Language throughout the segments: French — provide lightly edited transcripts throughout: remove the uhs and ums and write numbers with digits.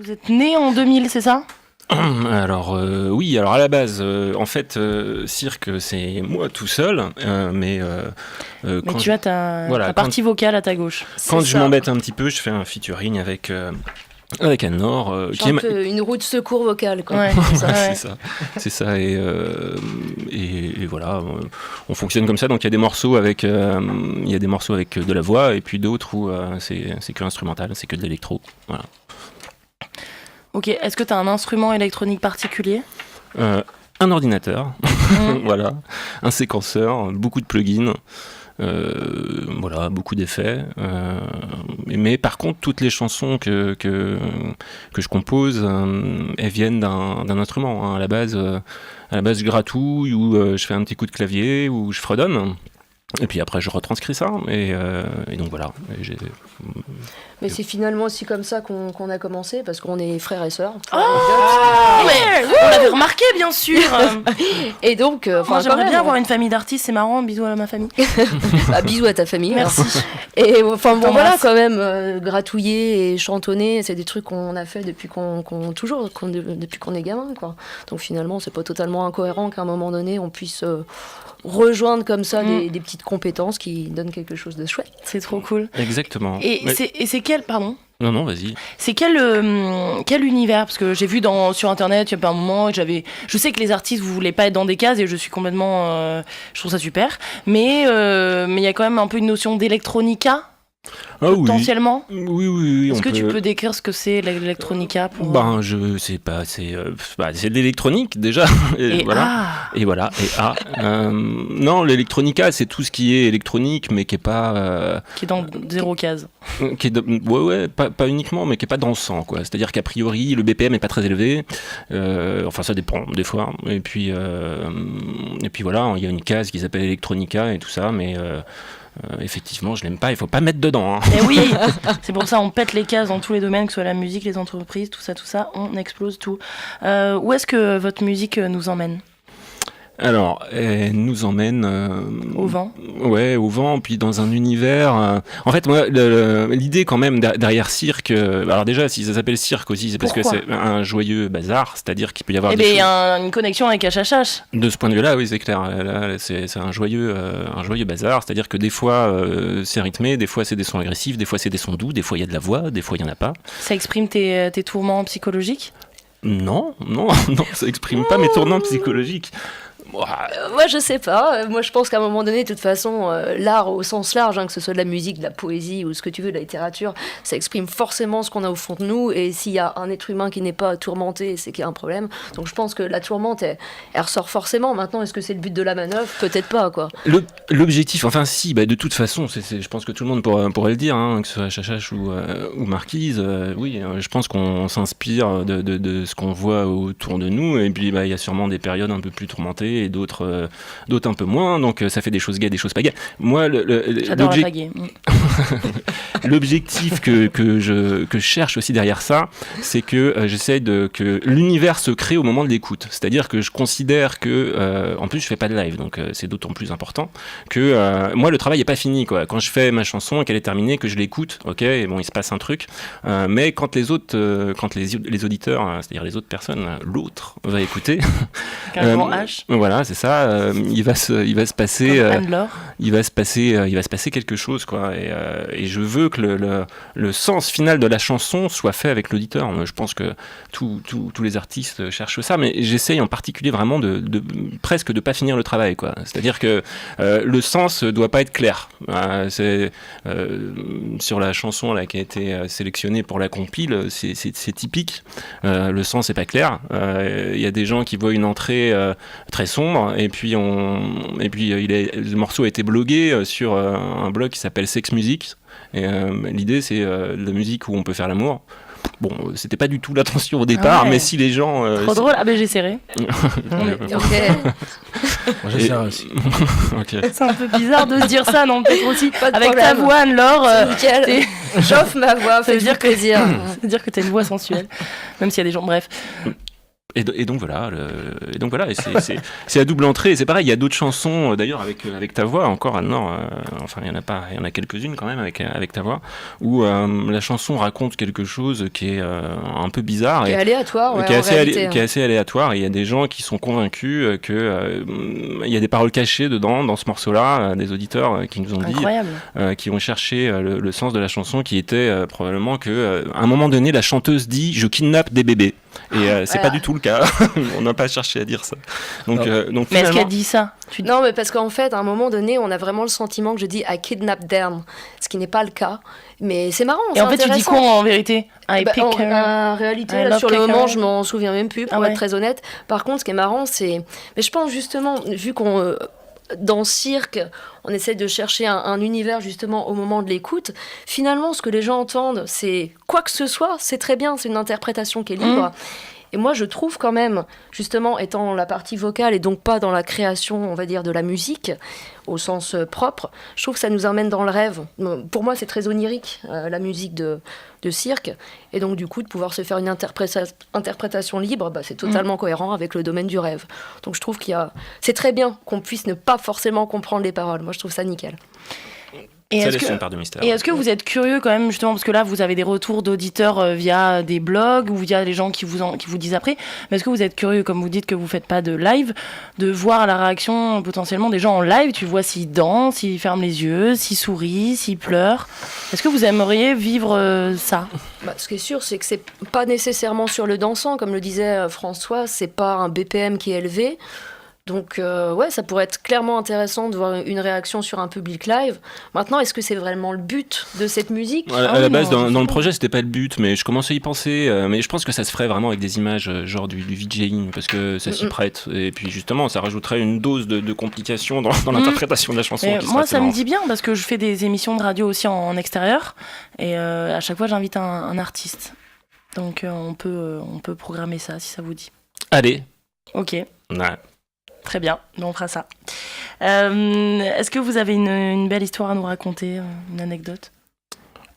Vous êtes né en 2000, c'est ça ? Alors oui, alors à la base, en fait, cirque, c'est moi tout seul, mais Mais tu as ta partie vocale à ta gauche. Quand je m'embête un petit peu, je fais un featuring avec Anne-Laure, qui est un peu une roue de secours vocale, quoi. Ouais, c'est ça. Et voilà, on fonctionne comme ça. Donc il y a des morceaux avec de la voix, et puis d'autres où c'est que instrumental, c'est que de l'électro. Voilà. Ok, est-ce que tu as un instrument électronique particulier ? Un ordinateur, voilà, un séquenceur, beaucoup de plugins, voilà, beaucoup d'effets. Mais par contre, toutes les chansons que je compose, elles viennent d'un instrument. Hein. À la base, je gratouille, ou je fais un petit coup de clavier, ou je fredonne. Et puis après, je retranscris ça. Et donc voilà. Mais c'est finalement aussi comme ça qu'on a commencé, parce qu'on est frères et sœurs. Oh ouais, on l'avait remarqué, bien sûr. Et donc, moi, j'aimerais bien avoir une famille d'artistes, c'est marrant. Bisous à ma famille. Bisous à ta famille. Merci. Et enfin bon, voilà, quand même, gratouiller et chantonner, c'est des trucs qu'on a fait depuis qu'on est gamin, quoi. Donc finalement, c'est pas totalement incohérent qu'à un moment donné, on puisse rejoindre comme ça des petites compétences qui donnent quelque chose de chouette. C'est trop cool. Exactement. Et c'est quel, pardon ? Non, vas-y. C'est quel univers ? Parce que j'ai vu sur internet, il y a pas un moment, je sais que les artistes, vous voulez pas être dans des cases, et je suis complètement, je trouve ça super. Mais il y a quand même un peu une notion d'électronica. Potentiellement. Oui. Est-ce que tu peux décrire ce que c'est l'électronica pour... je sais pas, c'est de l'électronique déjà. Et voilà. Non, l'électronica, c'est tout ce qui est électronique, mais qui est pas. Qui est dans zéro case. Pas uniquement, mais qui est pas dansant, quoi. C'est-à-dire qu'a priori, le BPM est pas très élevé. Enfin, ça dépend des fois. Et puis voilà, il y a une case qui s'appelle électronica et tout ça, mais. Effectivement, je l'aime pas, il faut pas mettre dedans. Hein. Et oui, c'est pour ça on pète les cases dans tous les domaines, que ce soit la musique, les entreprises, tout ça, on explose tout. Où est-ce que votre musique nous emmène ? Alors, elle nous emmène... au vent. Ouais, au vent, puis dans un univers... En fait, moi, l'idée quand même derrière cirque... alors déjà, si ça s'appelle cirque aussi, c'est parce que c'est un joyeux bazar, c'est-à-dire qu'il peut y avoir... il y a une connexion avec HHH. De ce point de vue-là, oui, c'est clair. Là, c'est un joyeux bazar, c'est-à-dire que des fois, c'est rythmé, des fois, c'est des sons agressifs, des fois, c'est des sons doux, des fois, il y a de la voix, des fois, il n'y en a pas. Ça exprime tes tourments psychologiques ? Non, ça exprime pas mes tourments psychologiques. Moi, je sais pas. Moi, je pense qu'à un moment donné, de toute façon, l'art au sens large, que ce soit de la musique, de la poésie ou ce que tu veux, de la littérature, ça exprime forcément ce qu'on a au fond de nous. Et s'il y a un être humain qui n'est pas tourmenté, c'est qu'il y a un problème. Donc, je pense que la tourmente, elle ressort forcément. Maintenant, est-ce que c'est le but de la manœuvre ? Peut-être pas, quoi. L'objectif, enfin, si, de toute façon, je pense que tout le monde pourrait le dire, que ce soit HHH ou Marquise. Oui, je pense qu'on s'inspire de ce qu'on voit autour de nous. Et puis, il y a sûrement des périodes un peu plus tourmentées et d'autres un peu moins, donc ça fait des choses gaies, des choses pas gaies. Moi, j'adore la gaie. L'objectif que je cherche aussi derrière ça, c'est que j'essaie que l'univers se crée au moment de l'écoute. C'est-à-dire que je considère que, en plus je fais pas de live, donc c'est d'autant plus important, que moi le travail est pas fini, quoi. Quand je fais ma chanson et qu'elle est terminée, que je l'écoute, ok, et bon, il se passe un truc, mais quand les auditeurs, c'est-à-dire les autres personnes, l'autre va écouter, grand H. Voilà, c'est ça. Il va se passer quelque chose, quoi. Et je veux que le sens final de la chanson soit fait avec l'auditeur. Je pense que tous les artistes cherchent ça, mais j'essaye en particulier vraiment presque de pas finir le travail, quoi. C'est-à-dire que le sens doit pas être clair. C'est sur la chanson là qui a été sélectionnée pour la compile, c'est typique. Le sens est pas clair. Il y a des gens qui voient une entrée très sombre, et puis le morceau a été blogué sur un blog qui s'appelle Sex Music, et l'idée c'est de la musique où on peut faire l'amour. Bon, c'était pas du tout l'intention au départ, mais si les gens... Trop drôle, j'essaierai. Ok. Moi j'essaierai aussi. Okay. C'est un peu bizarre de se dire ça, non, peut-être aussi. Pas de avec problème. Ta voix, Anne-Laure. Nickel. J'offre ma voix, ça veut dire plaisir. Ça veut dire que t'as une voix sensuelle, même s'il y a des gens... Bref. Et donc voilà, et c'est à double entrée. Et c'est pareil, il y a d'autres chansons d'ailleurs avec ta voix encore, Anne-Laure. Enfin, il y en a quelques-unes quand même avec ta voix, où la chanson raconte quelque chose qui est un peu bizarre, qui est aléatoire, qui est assez aléatoire. Et il y a des gens qui sont convaincus que il y a des paroles cachées dedans, dans ce morceau-là, des auditeurs qui nous ont dit, qui ont cherché le sens de la chanson, qui était probablement que à un moment donné, la chanteuse dit "je kidnappe des bébés". Et c'est pas du tout le cas. On n'a pas cherché à dire ça. Donc mais est-ce qu'elle dit ça? Non, mais parce qu'en fait, à un moment donné, on a vraiment le sentiment que je dis I kidnap them, ce qui n'est pas le cas. Mais c'est marrant. Et en fait, tu dis quoi en vérité? En réalité, là, sur le moment, je m'en souviens même plus, pour être très honnête. Par contre, ce qui est marrant, c'est. Mais je pense justement, vu qu'on. Dans Cirque, on essaie de chercher un univers justement au moment de l'écoute. Finalement, ce que les gens entendent, c'est quoi que ce soit, c'est très bien, c'est une interprétation qui est libre. Et moi, je trouve quand même, justement, étant la partie vocale et donc pas dans la création, on va dire, de la musique, au sens propre, je trouve que ça nous emmène dans le rêve. Pour moi, c'est très onirique, la musique de Cirque. Et donc, du coup, de pouvoir se faire une interprétation libre, c'est totalement cohérent avec le domaine du rêve. Donc, je trouve c'est très bien qu'on puisse ne pas forcément comprendre les paroles. Moi, je trouve ça nickel. Et est-ce que vous êtes curieux quand même, justement, parce que là, vous avez des retours d'auditeurs via des blogs ou via les gens qui vous disent après, mais est-ce que vous êtes curieux, comme vous dites que vous faites pas de live, de voir la réaction potentiellement des gens en live? Tu vois s'ils dansent, s'ils ferment les yeux, s'ils sourient, s'ils pleurent. Est-ce que vous aimeriez vivre ça? Ce qui est sûr, c'est que c'est pas nécessairement sur le dansant, comme le disait François, c'est pas un BPM qui est élevé. Donc, ça pourrait être clairement intéressant de voir une réaction sur un public live. Maintenant, est-ce que c'est vraiment le but de cette musique? À la base, dans le projet, c'était pas le but, mais je commençais à y penser. Mais je pense que ça se ferait vraiment avec des images, genre du VJing, parce que ça s'y prête. Et puis justement, ça rajouterait une dose de complication dans l'interprétation de la chanson. Moi, ça me dit bien, parce que je fais des émissions de radio aussi en extérieur, et à chaque fois, j'invite un artiste. Donc, on peut programmer ça, si ça vous dit. Allez. Ok. Ouais. Très bien, on fera ça. Est-ce que vous avez une belle histoire à nous raconter, une anecdote?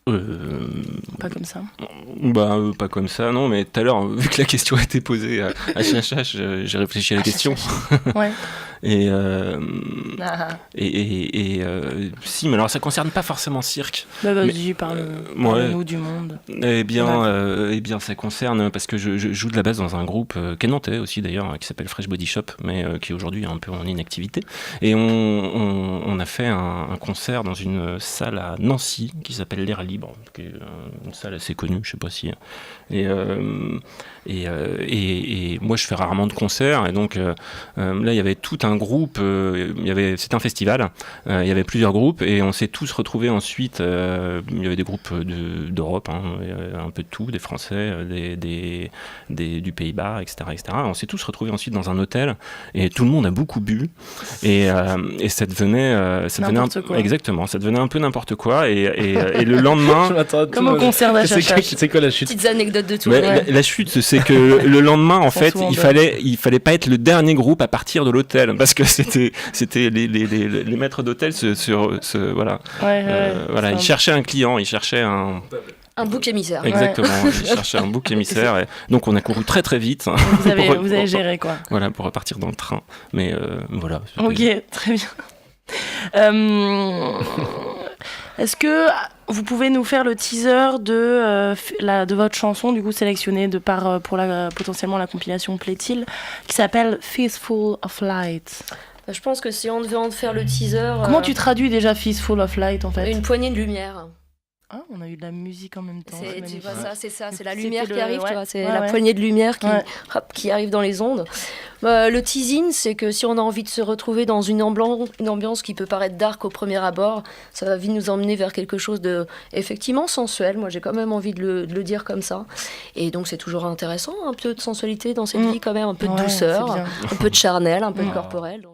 Pas comme ça. Pas comme ça, non, mais tout à l'heure, vu que la question a été posée à Chachache, j'ai réfléchi à la question. Ouais. Et si, mais alors ça concerne pas forcément Cirque. Vas-y, parle-nous du monde. Eh bien, ça concerne, parce que je joue de la basse dans un groupe qui est nantais aussi d'ailleurs, qui s'appelle Fresh Body Shop, mais qui aujourd'hui est un peu en inactivité. Et on a fait un concert dans une salle à Nancy qui s'appelle l'Air Libre, qui est une salle assez connue, je sais pas si. Et moi, je fais rarement de concerts, et donc là, il y avait tout un groupe. C'était un festival. Il y avait plusieurs groupes, et on s'est tous retrouvés ensuite. Il y avait des groupes d'Europe, un peu de tout, des Français, du Pays-Bas, etc., etc. On s'est tous retrouvés ensuite dans un hôtel, et tout le monde a beaucoup bu, et ça devenait exactement, ça devenait un peu n'importe quoi, et le lendemain, comme au concert d'Achacha. C'est quoi la chute? Petites anecdotes de tout. La chute, c'est que le lendemain, en fait, il fallait pas être le dernier groupe à partir de l'hôtel, parce que c'était les maîtres d'hôtel voilà. Voilà, ils cherchaient un client, ils cherchaient un bouc émissaire. Exactement, ils cherchaient un bouc émissaire, et donc on a couru très très vite. Vous avez géré quoi. Voilà, pour repartir dans le train, mais voilà. Ok, très bien. Est-ce que vous pouvez nous faire le teaser de votre chanson, du coup sélectionnée pour potentiellement la compilation Plaît-il, qui s'appelle Fistful of Light? Je pense que si on devait en faire le teaser... Comment tu traduis déjà Fistful of Light en fait? Une poignée de lumière. Ah, on a eu de la musique en même temps. Tu vois ça, c'est la lumière qui arrive, tu vois, c'est la poignée de lumière qui arrive dans les ondes. Le teasing, c'est que si on a envie de se retrouver dans une ambiance qui peut paraître dark au premier abord, ça va vite nous emmener vers quelque chose de effectivement sensuel. Moi, j'ai quand même envie de le dire comme ça. Et donc, c'est toujours intéressant, un peu de sensualité dans cette vie quand même, un peu de douceur, un peu de charnel, un peu de corporel. Donc.